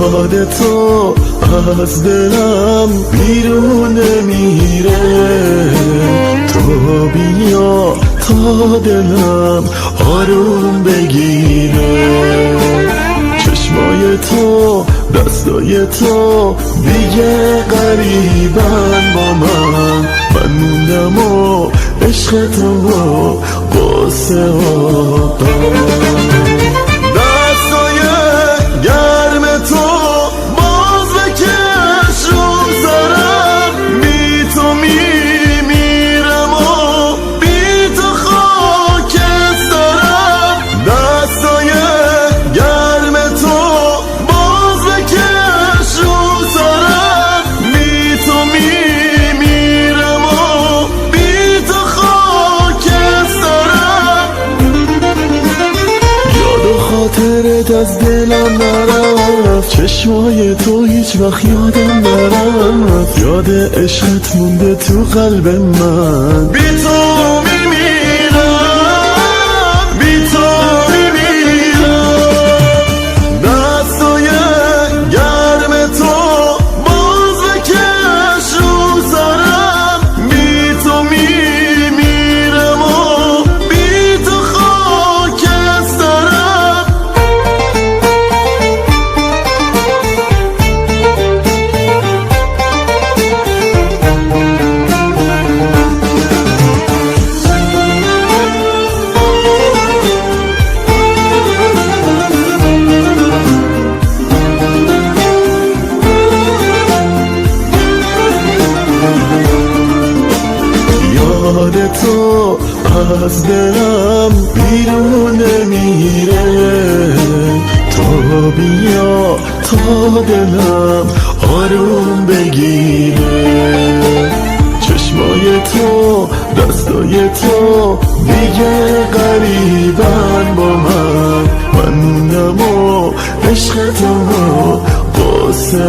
یاد تو از دلم بیرون نمیره، تو بیا تا دلم آروم بگیره. چشمای تو دستای تو دیگه قریبن با من موندم و عشق تو و قصه دستای گرم تو باز بکش رو سرم، بی تو میمیرم و بی تو خاکسترم. دستای گرم تو باز بکش رو سرم، بی تو میمیرم و بی تو خاکسترم. یاد و خاطرت از دلم نرفت، چشمای تو هیچ وقت یادم نرفت، یاد عشقت مونده تو قلب من. بی تو میمیرم، بی تو میمیرم. دستای گرم تو باز بکش رو سرم، بی تو میمیرم و بی تو خاکسترم. یاد تو از دلم بیرون نمیره، تو بیا تا دلم آروم بگیره. چشمای تو دستای تو دیگه قریبن با من موندم و عشق تو و قصه